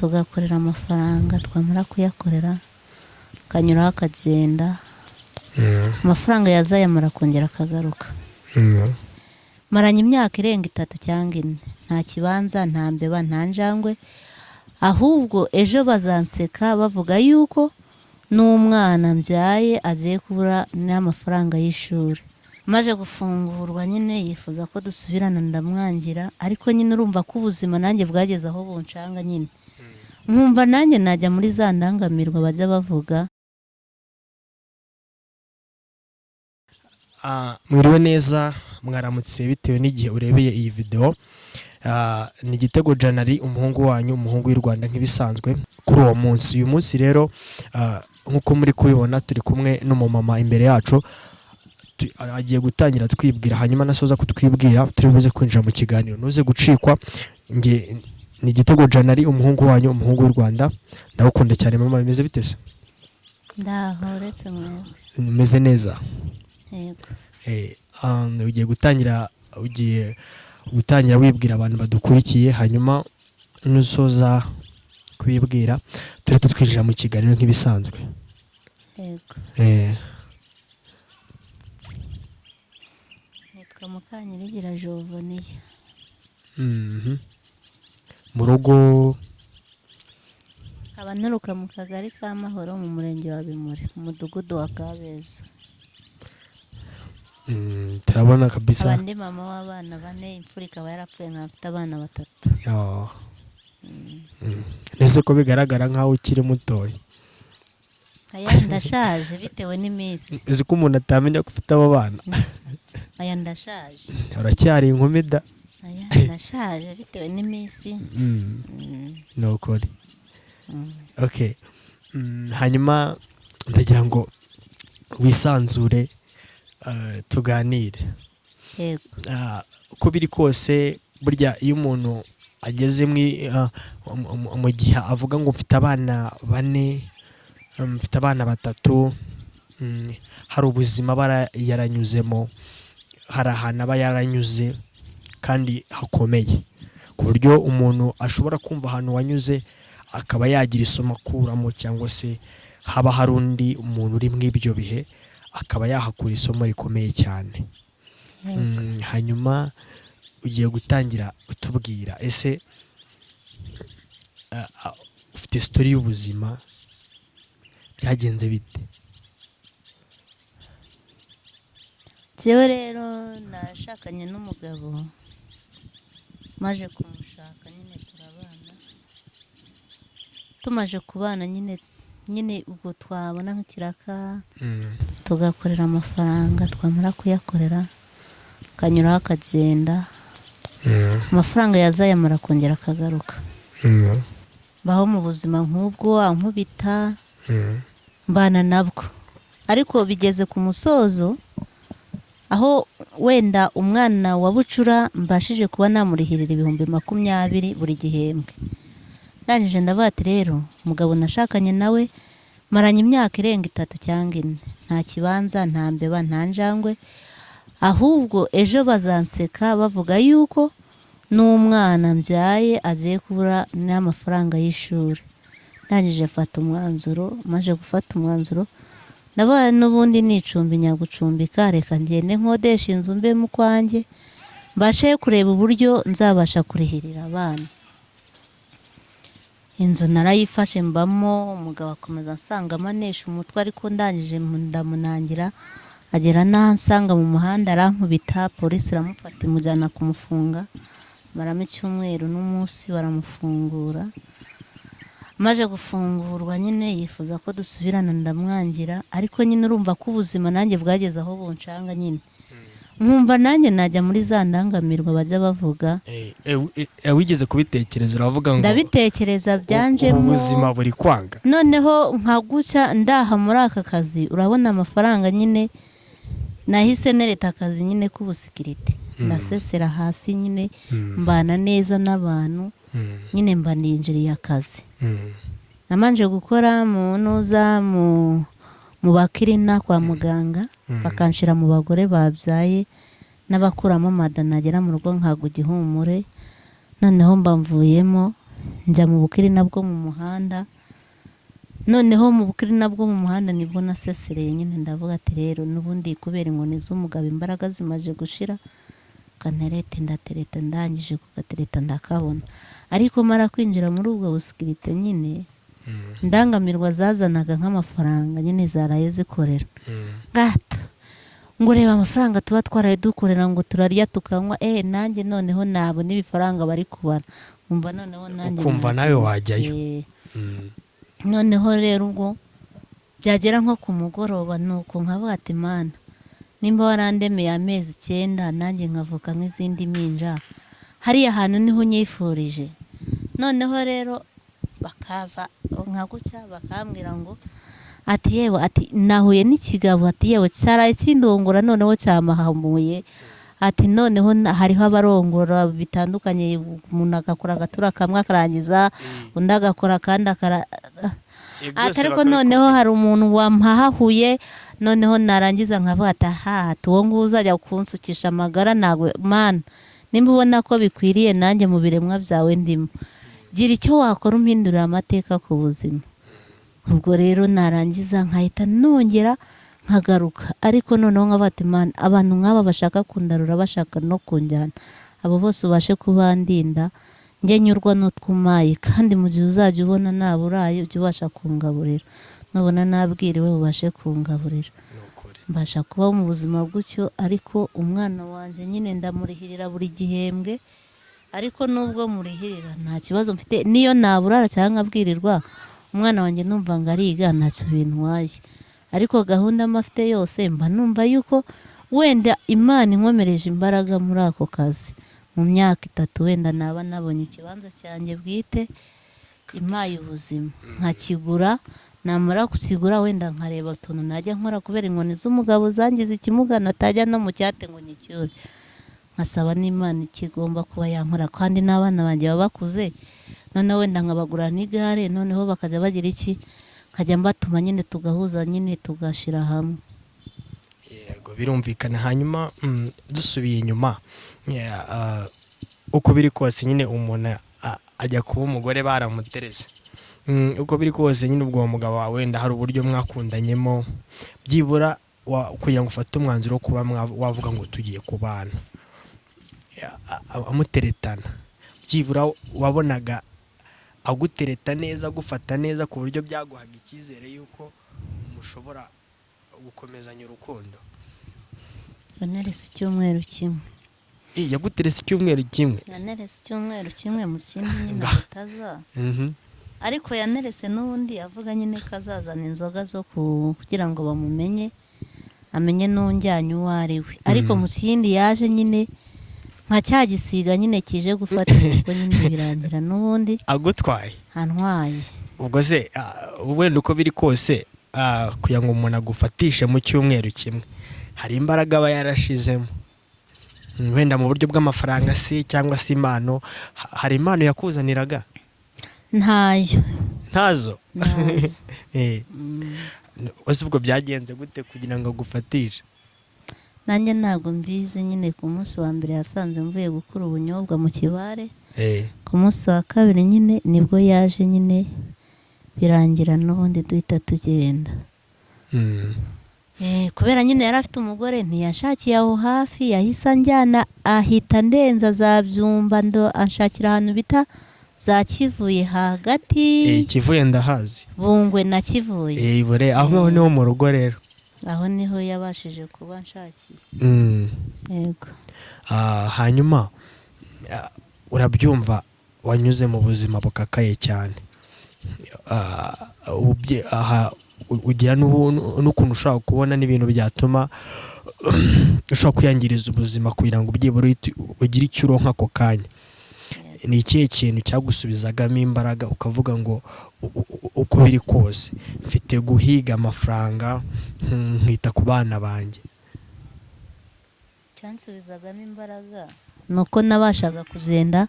tugakorera amafaranga, twamara kuyakorera kanyuraho akagenda, amafaranga yazayamara kongera akagaruka. Maranye imyaka irenga 3 cyangwa 4, nta kibanza, nta mbeba, nta njangwe, ahubwo ejo bazanseka bavuga yuko n'umwana mbyaye agiye kubura n'amafaranga y'ishuri. Maje gufungurwa nyine yifuza ko dusubirana, ndamwangira, ariko nyine urumva ko ubuzima nanjye bwageze aho buncanga nyine. Nkumva nanjye najya muri za ndangamirwa bajya bavuga. Mwiriwe neza, mwaramutse bitewe n'igihe urebeye iyi video. Ni Gitego Janari, umuhungu wanyu, umuhungu w'u Rwanda nk'ibisanzwe kuri uwo munsi. Uyu munsi rero nkuko muri kubibona turi kumwe n'umumama imbere yacu, agiye gutangira twibwira, hanyuma nasoza kutwibwira turi buze kwinjira mu kiganiro. Nuze gucikwa, nge ni Gitego Janari, umuhungu wanyu, umuhungu w'u Rwanda. Ndagukunda cyane mama, bimeze bitese? Ndahoretse mwe. Meze neza? Yego. Ugiye gutangira wibwira abantu badukurikiye, hanyuma nusoza kwibwira turetse twinjira mu kiganiro nk'ibisanzwe. Yego. Nitwa Mukanyirigira Jovoniya. Mu rugo abanturuka mu kagari ka Mahoro mu murenge wa Bimuri, mu mudugudu wa Kabeza. Turabona kabisa abandi mama w'abana 4, imfura ikaba yarapfuye, nkafite abana 3. Nese ko bigaragara nkaho ukiri mutoya. Aya ndashaje bitewe n'iminsi. Uzi ko umuntu atamenya ko ufite abo bana? Aya ndashaje. Uracyari inkumi da? Aya ndashaje bitewe n'iminsi. Nokore. Okay. Hanyuma ndagira ngo wisanzure tuganire. Yego. Uko biri kose burya iyo umuntu ageze mu gihe avuga ngo mfite abana 4, mfite abana 3, hari ubuzima yaranyuzemo, hari ahantu aba yaranyuze kandi hakomeye, ku buryo umuntu ashobora kumva ahantu wanyuze akaba yagira isomo akuramo, cyangwa se haba hari undi umuntu uri mu ibyo bihe akaba yahakura isomo rikomeye cyane. Hanyuma ugiye gutangira utubwira, ese ufite story y'ubuzima, byagenze bite? Jewe rero nashakanye n'umugabo, maje kumushaka nyine turabana, tumaje kubana nyine ubwo twabona nk'ikiraka, tugakorera amafaranga, twamara kuyakorera kanyuraho akagenda, amafaranga yazayamara kongera akagaruka. Baho mu buzima nk'ubwo, ankubita, mbana nabwo, ariko bigeze ku musozo aho wenda umwana wa bucura mbashije kuba namurihirira 20,000 buri gihembwe. Ndangije ndavuga ati rero umugabo nashakanye nawe maranye imyaka irenga 3 cyangwa 4, nta kibanza, nta mbeba, nta njangwe, ahubwo ejo bazanseka bavuga yuko n'umwana mbyaye agiye kubura n'amafaranga y'ishuri. Ndangije mfata umwanzuro, maje gufata umwanzuro nabaye n'ubundi nicumbi nyagucumbika, reka ngende nkodesha inzu mbe mu kwanjye, mbashe kureba uburyo nzabasha kurihirira abana. Inzu narayifashe mbamo, umugabo akomeza ansanga amanesha umutwe, ariko ndangije ndamunangira, agera n'ahansanga mu muhanda arankubita, polisi iramufata imujyana kumufunga, maramo icyumweru n'umunsi baramufungura. Maje gufungurwa nyine yifuza ko dusubirana, ndamwangira, ariko nyine urumva ko ubuzima nanjye bwageze aho buncanga nyine. Nkumva nanjye najya muri za ndangamirwa bajya bavuga. Wigeze kubitekereza uravuga ngo ndabitekereza byanjemo ubuzima buri kwanga? Noneho nkaguca ndaha muri aka kazi, urabona amafaranga nyine nahise nereta akazi nyine k'ubusikirite, ndasesera hasi nyine, mbana neza n'abantu nyine, mba ninjiriye akazi. Namanje gukora mu bakirina kwa muganga, bakanshira mu bagore babyaye n'abakuramo mada, nagera mu rugo nkago igihumure, noneho mba mvuyemo njya mu bukiri nabwo mu muhanda. Noneho mu bukiri nabwo mu muhanda nibwo nasesereye nyine ndavuga ati rero n'ubundi kubera inkoni z'umugabo imbaraga zimaje gushira kanterete ndatereta, ndangije kugatereta ndakabona. Ariko mara kwinjira muri ubwo busikirite nyine ndangamirwa zazanaga nk'amafaranga nyine zaraye zikorera. Gato ngo reba amafaranga tuba twaraye dukorera ngo turarya tukanywa, nanjye noneho nabo n'ibifaranga bari kubara umva noneho nanjye ukumva nawe wajyayo. Noneho rero ubwo byagera nko ku mugoroba nuko nkavuga ati mana nimba warandemeye amezi 9 nanjye nkavuka nk'izindi minja hariya hantu niho unyifurije. Noneho rero bakaza nkagucya bakambwira ngo ati yewe ati nahuye n'ikigabo ati yewe cyaraye kindongora noneho cyamahamuye ati noneho hariho abarongora bitandukanye, umuntu agakora agatura kamwe akarangiza undi agakora kandi ariko noneho hari umuntu wampahahuye noneho narangiza nkavuga ati aha tuwo nguzajya kunsukisha amagara nagwe mana nimba ubona ko bikwiriye nanjye mu biremwa byawe ndimo gira icyo wakora umpindurira amateka ku buzima. Ubwo rero narangiza nkahita nongera nkagaruka, ariko noneho nkavuga ati mana abantu nk'aba bashaka kundarura bashaka no kunjyana abo bose ubashe kubandinda njye nyurwa n'utwumaye, kandi mu gihe uzajya ubona naburaye ujye ubasha kungaburira, nubona nabwiriwe ubashe kungaburira. Mbasha kuba mu buzima gutyo, ariko umwana wanjye nyine ndamurihirira buri gihembwe, ariko nubwo murihirira nta kibazo mfite, niyo naburara cyangwa nkabwirirwa umwana wanjye numva ngo ariga ntacyo bintwaye. Ariko gahunda mafite yose mba numva yuko wenda Imana inkomereje imbaraga muri ako kazi mu myaka 3 wenda naba nabonye ikibanza cyanjye bwite impaye ubuzima nkakigura, namara kusigura wenda nkareba utuntu najya nkora kubera inkoni z'umugabo zangize ikimuga natajya no mu cyate ngo nyicyure, nkasaba n'Imana ikigomba kuba yankora, kandi n'abana banjye babakuze noneho wenda nkabagura n'igare, noneho bakajya bagira iki nkajya mbatuma nyine tugahuza nyine tugashira hamwe. Yego birumvikana. Hanyuma dusubiye inyuma uko biri kose nyine umuntu ajya kuba umugore baramutereze, uko biri kose nyine ubwo mugabo wawe wenda hari uburyo mwakundanyemo byibura kugira ngo ufate umwanzuro wo kuba wavuga ngo tugiye kubana amuteretana, byibura wabonaga agutereta neza agufata neza ku buryo byaguhaga icyizere yuko mushobora gukomezanya urukundo? Nanerese icyumweru kimwe. Yaguterese icyumweru kimwe? Nanerese icyumweru kimwe mu kindi nyine bitaza. Ariko yanerese n'ubundi avuga nyine kazazana inzoga zo kugira ngo bamumenye amenye n'unjyanye uwo ari we, ariko mu kindi yaje nyine nka cyagisiga nyine kije gufata kuko nyine birangira n'ubundi agutwaye antwaye. Ubwo se wenda uko biri kose kugira ngo umuntu agufatishe mu cyumweru kimwe hari imbaraga aba yarashizemo, wenda mu buryo bw'amafaranga se cyangwa se impano, hari impano yakuzaniraga? Ntayo. Ntazo? Wese ubwo byagenze gute kugira ngo agufatishe? Nanjye ntabwo mbizi, nyine ku munsi wa mbere yasanze mvuye gukura ubunyobwa mu kibare, ku munsi wa kabiri nyine nibwo yaje nyine birangira n'ubundi duhita tugenda. Kubera nyine yari afite umugore ntiyashakiye aho hafi, yahise anjyana ahita ndenza za Byumba anshakira ahantu bita za Kivuye hagati. Kivuye ndahazi. Bungwe na Kivuye. Ibure aho ngaho niho mu rugo rero. Aho niho yabashije kuba nshakiye. Yego. Hanyuma urabyumva wanyuze mu buzima bukakaye cyane. Ugira n'ukuntu ushobora kubona n'ibintu byatuma ushobora kwiyangiriza ubuzima kugira ngo byibura ugire icyo uronka ako kanya. Ni ikihe kintu cyagusubizagamo imbaraga ukavuga ngo uko biri kose mfite guhiga amafaranga nkita ku bana banjye? Cyansubizagamo imbaraga nuko nabashaga kugenda.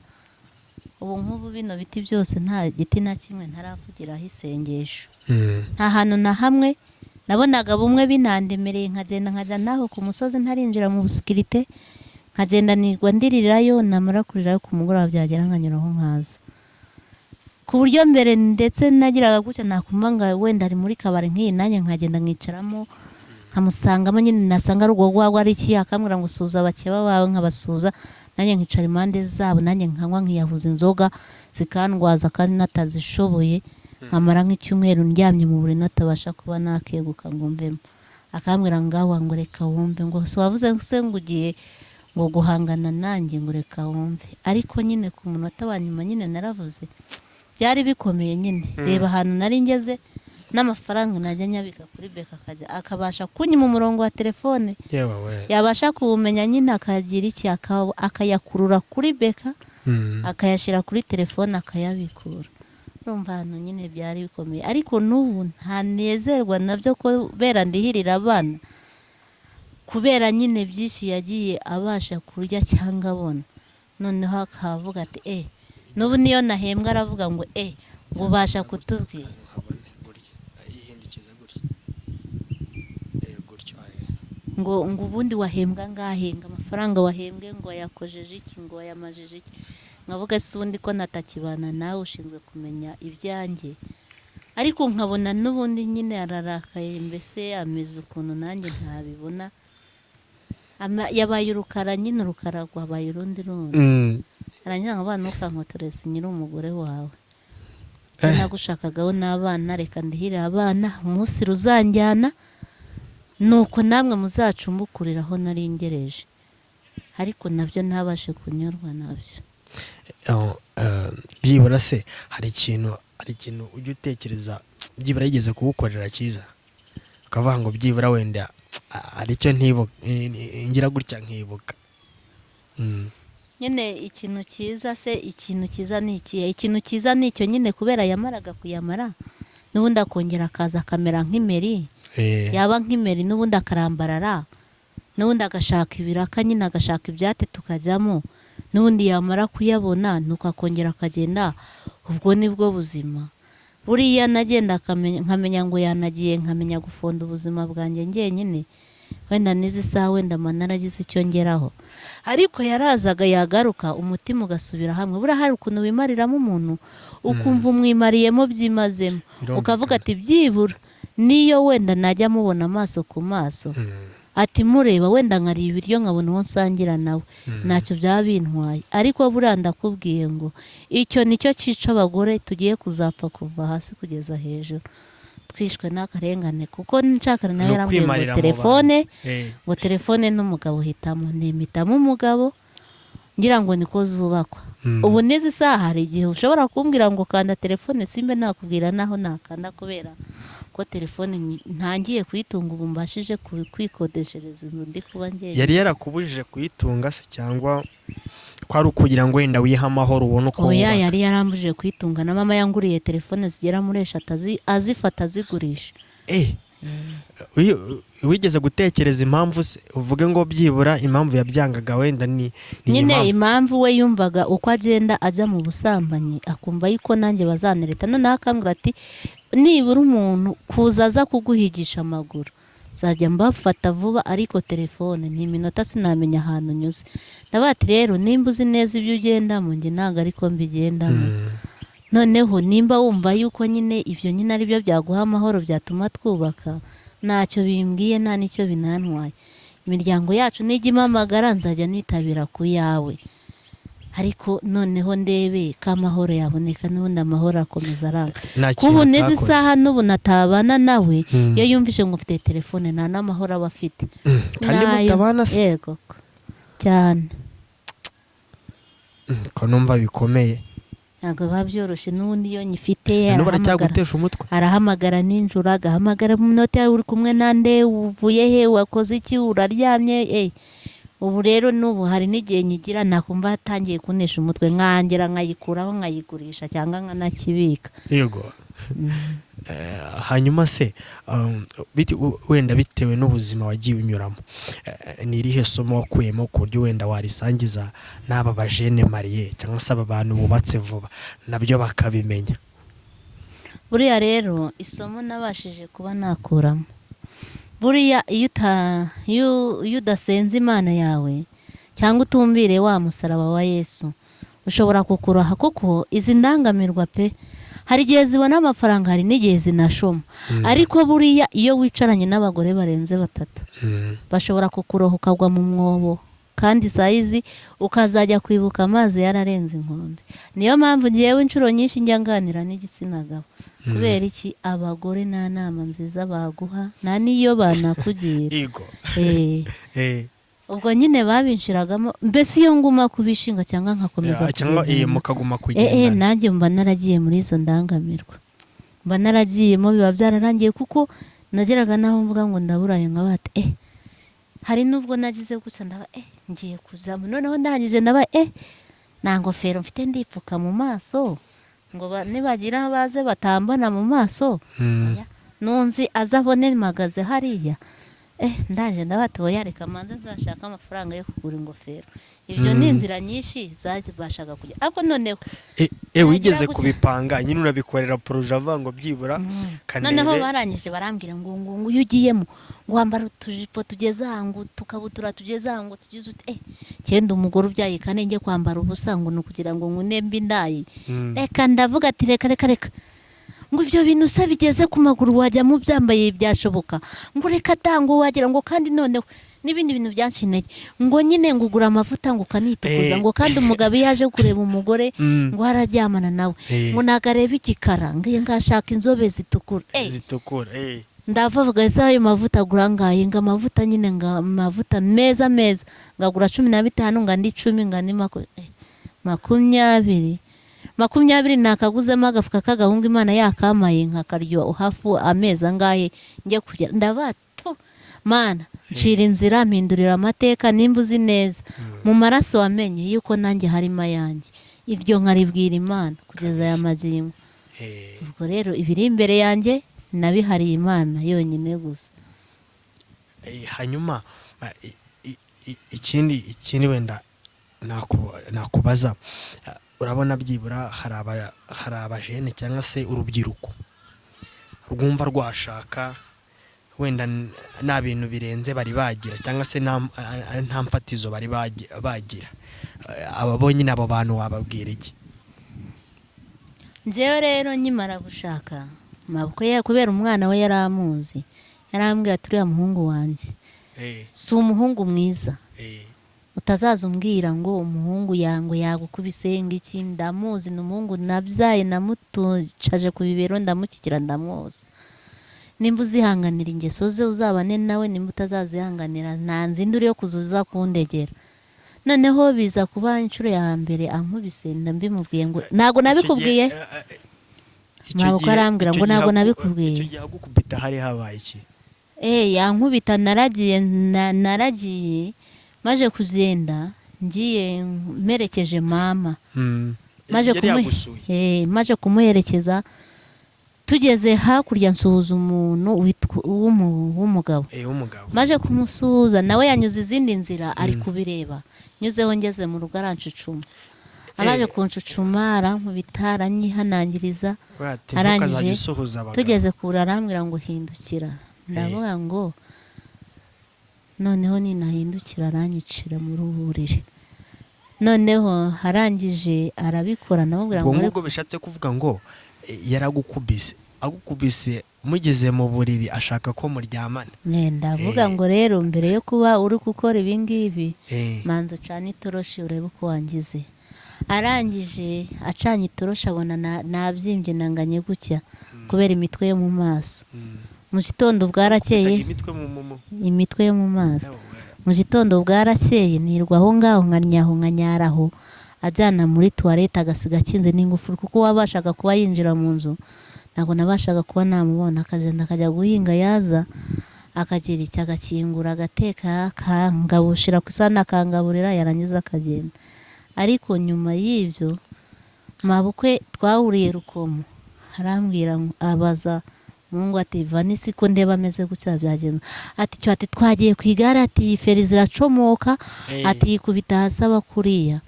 Ubu nk'ubu bino biti byose nta giti na kimwe ntaravugiraho isengesho. Nta hantu na hamwe nabonaga bumwe binandemereye nkagenda nkajya naho ku musozi ntarinjira mu busikirite, nkagenda nirwa ndirirayo, namara kurirayo ku mugoroba byagera nkanyuraho nkaza. ku buryo mbere ndetse nagiraga gutya nakumva ngo wenda ari muri kabari nk'iyi nanjye nkagenda nkicaramo nkamusangamo nyine nasanga ari urwo rwagwa ari iki akambwira ngo usuza abakeba bawe nkabasuza nanjye nkicara impande zabo nanjye nkanywa nkiyahuza inzoga zikandwaza kandi natazishoboye nkamara nk'icyumweru ndyamye mu buriri natabasha kuba nakeguka ngo mvemo akambwira ngaho ngo reka wumve ngo so wavuze se ngo ugiye ngo guhangana nanjye ngo reka wumve ariko nyine ku munota wa nyuma nyine naravuze byari bikomeye nyine reba ahantu nari ngeze n'amafaranga najya nyabika kuri beka akabasha kunyima umurongo wa telefone yabasha kuwumenya nyine akagira iki akayakurura kuri beka akayashyira kuri telefone akayabikura urumva ahantu nyine byari bikomeye ariko n'ubu ntanezerwa nabyo kubera ndihirira abana kubera nyine byinshi yagiye abasha kurya cyangwa abona noneho akavuga ati n'ubu niyo nahembwa aravuga ngo ngo ubasha kutubwira ngo ubundi wahembwa ngahenga amafaranga wahembwe ngo yakojeje iki ngo yamajije iki nkavuga se ubundi ko natakibana nawe ushinzwe kumenya ibyanjye ariko nkabona n'ubundi nyine ararakaye mbese ameze ukuntu nanjye ntabibona yabaye urukara nyine urukara rwabaye urundi arangira ngo abana ukankotoreza nyiri umugore wawe nagushakagaho n'abana reka ndihirire abana umunsi ruzanjyana nuko namwe muzacumbukuriraho nari ngereje ariko nabyo ntabashe kunyurwa nabyo byibura se hari ikintu ujya utekereza byibura yigeze kugukorera cyiza ukavuga ngo byibura wenda aricyo ngira gutya nkibuka nyine ikintu cyiza ni ikihe ikintu cyiza ni icyo nyine kubera yamaraga kuyamara n'ubundi akongera akaza akamera nk'imeri yaba nk'imeri n'ubundi akarambarara n'ubundi agashaka ibiraka nyine agashaka ibyate tukajyamo n'ubundi yamara kuyabona nuko akongera akagenda ubwo nibwo buzima buriya nagenda nkamenya ngo yanagiye nkamenya gufonda ubuzima bwanjye njyenyine wenda n'izi saha wenda naragize icyo ngeraho ariko yarazaga yagaruka umutima ugasubira hamwe buriya hari ukuntu wimariramo umuntu ukumva umwimariyemo byimazemo ukavuga ati byibura niyo wenda najya mubona amaso ku maso ati mureba wenda nkari ibiryo nkabona uwo nsangira nawe ntacyo byaba bintwaye ariko buriya ndakubwiye ngo icyo nicyo cyica abagore tugiye kuzapfa kuva hasi kugeza hejuru twishwe n'akarengane kuko nshakana nawe yarambwiye ngo telefone ngo telefone n'umugabo hitamo nimitamo umugabo ngira ngo niko zubakwa ubu n'izi saha hari igihe ushobora kumbwira ngo kanda telefone simbe nakubwira naho nakanda kubera ko telefone ntangiye kuyitunga ubu mbashije kwikodeshereza inzu ndi kuba ngeye yari yarakubujije kuyitunga se cyangwa ko ari ukugira ngo wenda wiha amahoro ubone uko oya yari yarambujije kuyitunga na mama yanguriye telefone zigera muri 3 azifata azigurisha wigeze gutekereza impamvu se uvuge ngo byibura impamvu yabyangaga wenda ni nyine impamvu we yumvaga uko agenda ajya mu busambanyi akumva yuko nanjye bazanereta noneho akambwira ati nibura umuntu kuza aza kuguhigisha amaguru zajya mbafata vuba ariko telefone ni iminota sinamenya ahantu nyuze ndabati rero nimba uzi neza ibyo ugendamo njye ntabwo ariko mbigendamo noneho nimba wumva yuko nyine ibyo nyine ari byo byaguha amahoro byatuma twubaka ntacyo bimbwiye nta n'icyo binantwaye imiryango yacu nijya impamagara nzajya nitabira ku yawe ariko noneho ndebe ko amahoro yaboneka n'ubundi amahoro akomeza aranga kubu n'izi saha n'ubu natabana nawe iyo yumvise ngo ufite telefone nta n'amahoro aba afite kandi mutabana se yego cyane ko numva bikomeye ntabwo biba byoroshye n'ubundi iyo nyifite arahamagara nijoro agahamagara mu minota yawe uri kumwe nande uvuye he wakoze iki uraryamye ubu rero n'ubu hari n'igihe nyigira nakumva hatangiye kunesha umutwe nkangera nkayikuraho nkayigurisha cyangwa nkanakibika yego hanyuma se wenda bitewe n'ubuzima wagiye unyuramo ni irihe somo wakuyemo ku buryo wenda warisangiza n'aba bajene mariye cyangwa se aba bantu bubatse vuba nabyo bakabimenya buriya rero isomo nabashije kuba nakuramo buriya iyo udasenze imana yawe cyangwa utumbire wa musaraba wa Yesu ushobora kukuraha kuko izi ndangamirwa pe hari igihe zibona amafaranga, hari n'igihe zinashoma. Ariko buriya iyo wicaranye n'abagore barenze 3 bashobora kukuroha ukagwa mu mwobo, kandi sayizi ukazajya kwibuka amazi yararenze inkombe. Niyo mpamvu ngiyewe inshuro nyinshi njya nganira n'igitsina gabo, kubera iki abagore nta nama nziza baguha, nta niyo banakugira. Ubwo nyine babinshiragamo, mbese iyo nguma kubishinga cyangwa nkakomeza cyangwa mukaguma kugenda. Nanjye mba naragiye muri izo ndangamirwa, mba naragiyemo, biba byararangiye kuko nageraga naho mvuga ngo ndaburaye nkaba ati hari nubwo nagize gusa ndaba ngiye kuzamo, noneho ndangije ndaba nta ngofero mfite ndipfuka mu maso ngo nibagira baze batambana mu maso, nunzi azabone magaze hariya. Ndaje ndabatoya, reka manze nzashaka amafaranga yo kugura ingofero. Ibyo ni inzira nyinshi zabashaga kujya. Ariko noneho wigeze kubipanga nyine urabikorera proje avango byibura kanebe. Noneho barangije barambwira ngo uyu ugiyemo ngo wambara utujipo tugeze ahangu, tukabutura tugeze ahangu, tugize ute cyenda umugore ubyaye kane nge kwambara ubusa ngo nukugira ngo ngunembe indayi. Reka ndavuga ati reka ngo ibyo bintu se bigeze ku maguru wajya mu byambaye byashoboka, ngo reka tango wagira ngo, kandi noneho n'ibindi bintu byancinege ngo nyine ngugura amavuta ngo kanitukuza ngo, kandi umugabo yaje kureba umugore ngo hararyamana nawe ngo nagareba igikara ngiye ngashaka inzobe zitukura ndavuga ese ayo mavuta gurangaye ngo amavuta nyine nga amavuta meza ngagura 15 ngandi 10 ngandi 20 nakaguzemo agafuka k'agahungu Imana yakamaye nkakaryo hafu amezi angahe njye kujya ndabato Mana nshira inzira mpindurira amateka nimba uzi neza mu maraso wamenye yuko nanjye harimo yanjye, iryo nkaribwira Imana kugeza aya mazingo. Ubwo rero ibiri imbere yanjye nabihariye Imana yonyine gusa. Hanyuma ikindi wenda nakubaza, urabona byibura hari abajene cyangwa se urubyiruko rwumva rwashaka wenda nta bintu birenze bari bagira cyangwa se nta mfatizo bari bagira, ababonye nabo bantu wababwira iki? Njewe rero nyimara gushaka mabukwe kubera umwana we yaramuzi, yarambwiye ati uriya muhungu wanjye si umuhungu mwiza, utazaza umbwira ngo umuhungu yango yagukubise ngiki, ndamuzi n'umuhungu nabyaye namutucaje ku bibero ndamukikira ndamwoza. Nimba uzihanganira ingeso ze uzabane nawe, nimba utazazihanganira nta nzinduri yo kuzuza kundegera. Noneho biza kuba inshuro ya mbere ankubise ndambimubwiye ngo nago nabikubwiye, ntabwo arambwira ngo nago nabikubwiye. Icyo gihe gukubita hari habaye iki? Yankubita naragiye maje kuzenda ngiye merekeje mama, maje kumuherekeza tugeze hakurya nsuhuza umuntu w'umugabo, maje kumusuhuza nawe yanyuze izindi nzira ari kubireba, nyuzeho ngeze mu rugo arancucuma, amaje kuncucuma arankubita aranyihanangiriza, arangije tugeze kure arambwira ngo hindukira, ndavuga ngo noneho ninahindukira aranyicira muri uburire. Noneho harangije arabikora, namubwira ngo ubwo bishatse kuvuga ngo yaragukubise, agukubise mugeze mu buriri ashaka ko muryamana. Ndavuga ngo rero mbere yo kuba uri gukora ibi ngibi manzo cyane itoroshi urebe uko wangize. Arangije acanye itoroshi abona nabyimbye nanganye gutya kubera imitwe yo mu maso. Mu gitondo bwarakeye imitwe yo mu maso, mu gitondo bwarakeye nirwa aho ngaho nkanyaraho ajyana muri toilette agasiga kinze n'ingufuri, kuko wabashaga kuba yinjira mu nzu ntabwo nabashaga kuba namubona. Akagenda akajya guhinga, yaza akagira icyo agakingura agateka akangabushira ku isahani akangaburira, yarangiza akagenda. Ariko nyuma y'ibyo mabukwe twahuriye Rukomo, arambwira abaza Mungu ati Vanisi ko ndeba ameze gutya byagenze, ati cyo ati twagiye ku igare, ati feri ziracomoka, ati yikubita hasi abakuriya.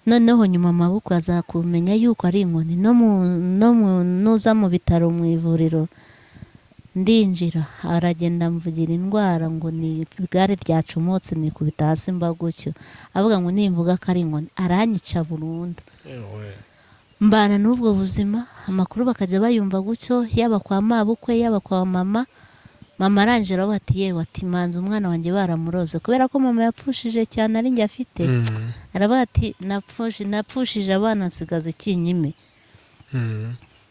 Noneho nyuma mabukwe azakumenya yuko ari inkoni nuza mu bitaro mu ivuriro, ndinjira aragenda mvugira indwara ngo ni igare ryacomotse nikubita hasi mba gutyo, avuga ngo nimvuga ko ari inkoni aranyica burundu. mbana n'ubwo buzima, amakuru bakajya bayumva gutyo, yaba kwa mabukwe yaba kwa mama. Mama arangije aravuga ati yewe ati manzi umwana wanjye baramuroze, kubera ko mama yapfushije cyane ari njye afite. Aravuga ati napfushije abana nsigaze ikinyime.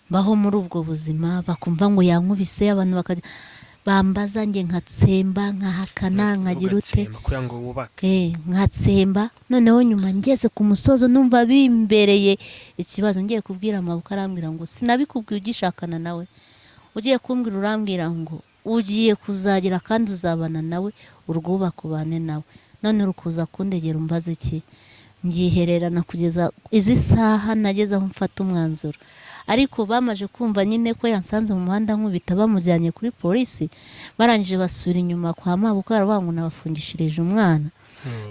Baho muri ubwo buzima, bakumva ngo yankubise, abantu bakajya bambaza njye nkatsemba nkahakana nkagira ute nkatsemba. Noneho nyuma ngeze ku musozo numva bimbereye ikibazo, ngiye kubwira amaboko arambwira ngo sinabikubwiye ugishakana nawe, ugiye kumbwira urambwira ngo ugiye kuzagira kandi uzabana nawe urwubakubane nawe, none rukuza kundegera umbaza iki? Ngihererana kugeza izi saha nageze aho mfata umwanzuro. Ariko bamaje kumva nyine ko yansanze mu muhanda nkubita, bamujyanye kuri polisi, barangije basubira inyuma kwa mabukwe baravuga ngo nabafungishirije umwana.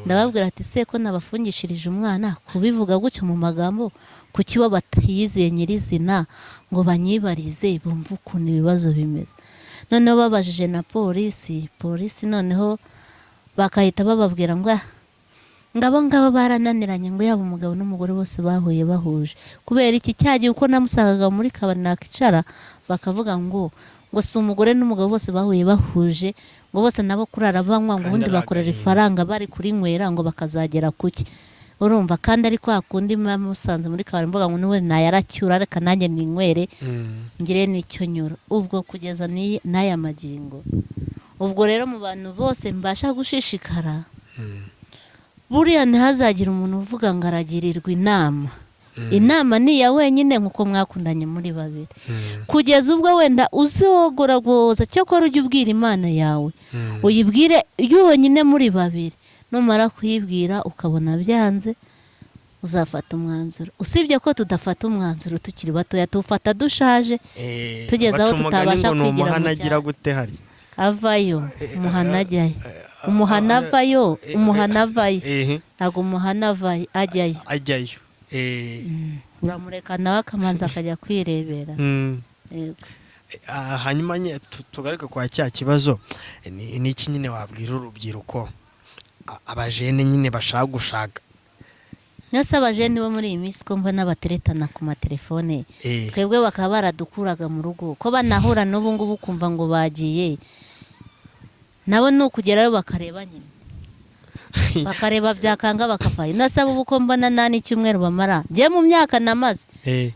Ndababwira ati se ko nabafungishirije umwana, kubivuga gutyo mu magambo kuki bo batiyizeye nyirizina ngo banyibarize bumve ukuntu ibibazo bimeze. Noneho babajije na polisi noneho bakahita bababwira ngo ngabo barananiranye, ngo yaba umugabo n'umugore bose bahuye bahuje. Kubera iki cyagiye uko namusangaga muri kabari nakicara bakavuga ngo si umugore n'umugabo bose bahuye bahuje, ngo bose nabo kurara banywa, ngo ubundi bakorera ifaranga bari kurinywera ngo bakazagera kuki. Urumva kandi ari kwa kundi musanze muri kabari mvuga ngo niwe nayaracyura reka nanjye ninywere ngire n'icyo nyura. Ubwo kugeza n'aya magingo, ubwo rero mu bantu bose mbasha gushishikara, buriya ntihazagira umuntu uvuga ngo aragirirwa inama. Inama ni iya wenyine nk'uko mwakundanye muri babiri, kugeza ubwo wenda uzogoragoza cyokora ujye ubwira Imana yawe, uyibwire yonyine muri babiri. Numara kuyibwira ukabona byanze, uzafata umwanzuro. Usibye ko tudafata umwanzuro tukiri batoya, tufata dushaje, tugeze aho tutabasha kwigira mu cyaro. Avayo umuhana ajyayo, umuhana avayo, umuhana avayo, ntabwo umuhana avayo ajyayo. Uramureka nawe akamanza akajya kwirebera. Hanyuma tugaruke kwa cya kibazo, ni iki nyine wabwira urubyiruko, abajene nyine bashaka gushaka? Nose abajene bo muri iyi minsi ko mbona bateretana ku matelefone, twebwe bakaba baradukuraga mu rugo, ko banahura n'ubu ngubu kumva ngo bagiye nabo ni ukugerayo bakareba nyine, bakareba byakanga bakavayo. Nasaba ubu ko mbona nta n'icyumweru bamara. Njye mu myaka namaze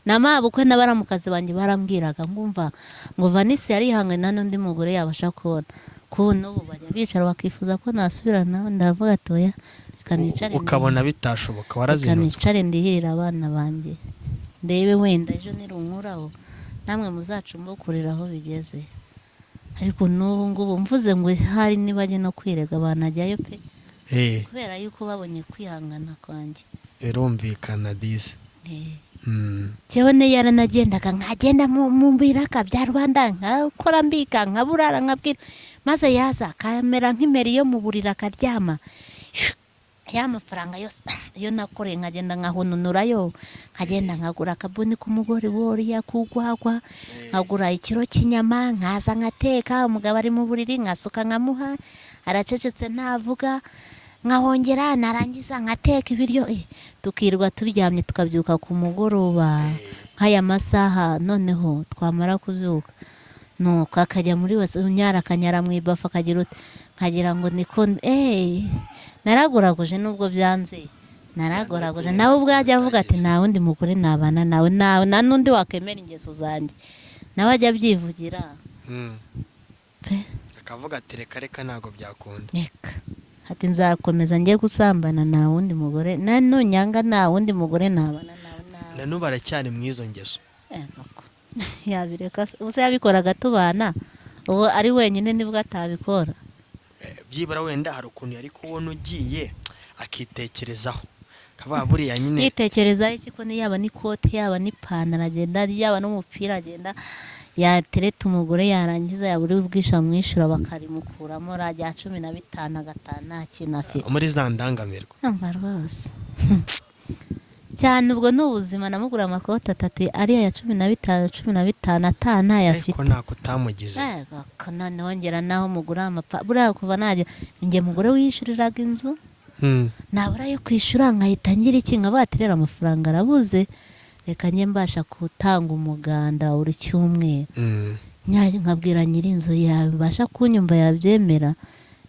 namabukwe n'abaramukazi banjye barambwiraga ngumva ngo Vanessa yarihangana n'undi mugore yabasha kubona ko n'ubu bajya bicara bakifuza ko nasubirana. Ndavuga atoya reka nicare, ukabona bitashoboka, warazinutswe. Nicare ndihirira abana banjye, ndebe wenda ejo nirunkuraho namwe muzacumbukurira aho bigeze. Ariko n'ubu ngubu mvuze ngo hari nibajye no kwirega banajyayo pe, kubera yuko babonye kwihangana kwanjye. Birumvikana dize. Cyewe ne yaranagendaga nkagenda mu biraka bya Rwanda nkakora mbika nkaburara nkabwira, maze yaza kamera nk'imeri yo mu burira akaryama. Ya mafaranga yose iyo nakoreye nkagenda nkahununurayo, nkagenda nkagura akabuni k'umugore woriya kugwagwa, nkagura ikiro cy'inyama nkaza nkateka, umugabo ari mu buriri nkasuka nkamuha, aracecetse ntavuga, nkahongera narangiza nkateka ibiryo, tukirwa turyamye tukabyuka ku mugoroba nk'aya masaha. Noneho twamara kubyuka nuko akajya muri wese unyara akanyara mu ibafu akagira uti, nkagira ngo niko naragoraguje nubwo byanze, naragoraguje. Nawe ubwajya avuga ati nta wundi mugore nabana nawe, nta n'undi wakemera ingeso zanjye, nawe ajya abyivugira akavuga ati reka ntabwo byakunda, reka ati nzakomeza njye gusambana, nta wundi mugore nunyanga nta wundi mugore nabana nawe. Na n'ubu aracyari mu izo ngeso. Yabireka ubu yabikoraga tubana, ubu ari wenyine nibwo atabikora. Byibura wenda hari ukuntu yari kubona ugiye akitekerezaho, kaba buriya nyine yitekerezaho iki ko ni yaba n'ikote yaba n'ipantaro agenda, yaba n'umupira agenda, yatereta umugore yarangiza yaburi ubwisha mwishura bakarimukuramo rajya 15 agataha nta kintu afite muri za ndangamirwa. Amba rwose cyane ubwo n'ubuzima namugura amakoti 3 ari ya 15 atana yafite, ariko nta kutamugize. None wongera naho mugura amapa buriya kuva najye nge mugore wishuriraga inzu nabura yo kwishura nkahita ngira iki nkabaterera amafaranga arabuze, reka njye mbasha gutanga umuganda buri cyumweru nkabwira nyir'inzu yabasha kunyumva yabyemera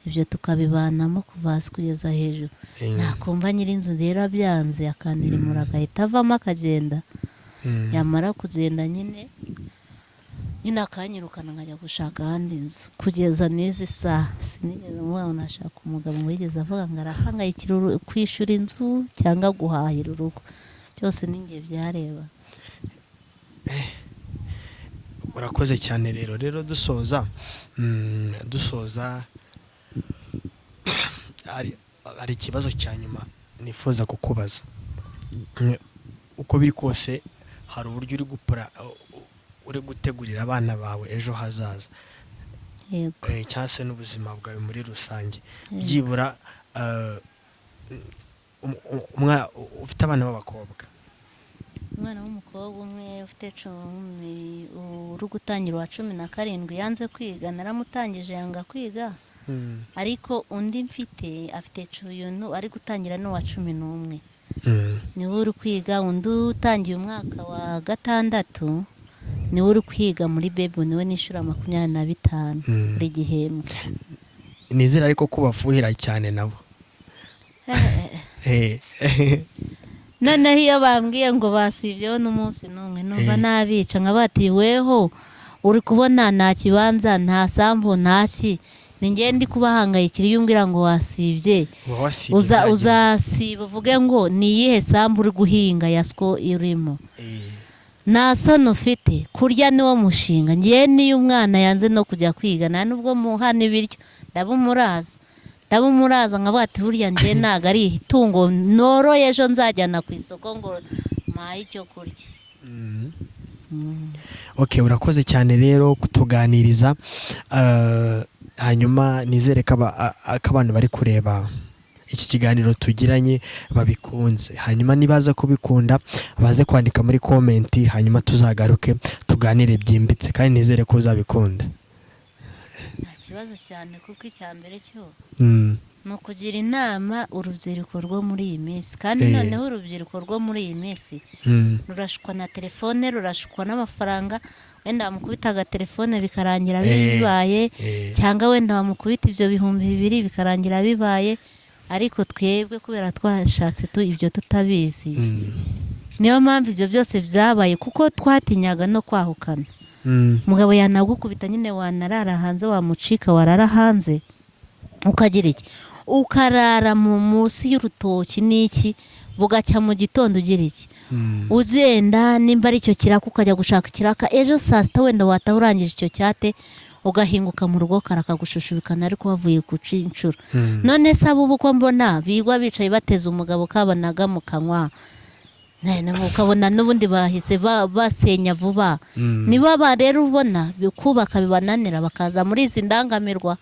ibyo tukabibanamo kuva hasi kugeza hejuru nakumva nyir'inzu rero abyanze akandirimura agahita avamo akagenda yamara kugenda nyine akanyirukana nkajya gushaka ahandi nzu kugeza n'izi saha sinigeze mubona nashaka umugabo ngo yigeze avuga ngo arahangayikira kwishyura inzu cyangwa guhahira urugo byose ninjye byareba. urakoze cyane rero dusoza hari ikibazo cya nyuma nifuza kukubaza. Uko biri kose hari uburyo uri gutegurira abana bawe ejo hazaza cyangwa se n'ubuzima bwawe muri rusange, byibura ufite abana b'abakobwa. Umwana w'umukobwa umwe ufite 10 uri gutangira wa 17 yanze kwiga, naramutangije yanga kwiga ariko undi mfite afite cuyunu ari gutangira no wa 11 niwe uri kwiga, undi utangiye umwaka wa 6 niwe uri kwiga muri bebe, niwe nishura 25 buri gihembwe. Nizera ariko kubafuhira cyane nabo. Noneho iyo bambwiye ngo basivyeho n'umunsi n'umwe numva nabica nkabatiweho uri kubona nta kibanza nta sambu ntaki ninge ndi kubahangayikira iyo umbwira ngo wasivye uzasiba uvuge ngo ni iyihe sambu uri guhinga yasko irimo nta sono ufite kurya niwo mushinga. Ngiye niyo umwana yanze no kujya kwiga nta nubwo muhana ibiryo ndabumuraza nkabati burya ngiye naga ari itungo noroye ejo nzajyana ku isoko ngo maye icyo kurya. Okay, urakoze cyane rero kutuganiriza. Hanyuma nizere ko abantu bari kureba iki kiganiro tugiranye babikunze. Hanyuma nibaza kubikunda baze kwandika muri comment, hanyuma tuzagaruke tuganire byimbitse kandi nizere ko uzabikunda. Nta kibazo cyane kuko icyambere cyo no kugira inama urubyiruko rwo muri iyi minsi, kandi noneho urubyiruko rwo muri iyi minsi rurashukwa na telefone, rurashukwa n'amafaranga. Wenda wamukubita agatelefone bikarangira bibaye, cyangwa wenda wamukubita ibyo 2,000 bikarangira bibaye, ariko twebwe kubera twashatse ibyo tutabizi niyo mpamvu ibyo byose byabaye, kuko twatinyaga no kwahukana. Mugabo yanagukubita nyine wanarara hanze wamucika warara hanze ukagira iki ukarara mu munsi y'urutoki niki bugacya mu gitondo ugira iki uzenda nimba ari cyo kiraka ukajya gushaka kiraka ejo saa 6 wenda watahurangije icyo cyate ugahinguka mu rugo karakagushushubikana ariko wavuye kuca inshuro. None saba ubuko mbona bigwa bicaye bateza umugabo kabanaga mu kanwa ukabona n'ubundi bahise basenya vuba. Niba rero ubona kubaka bibananira bakaza muri izi ndangamirwa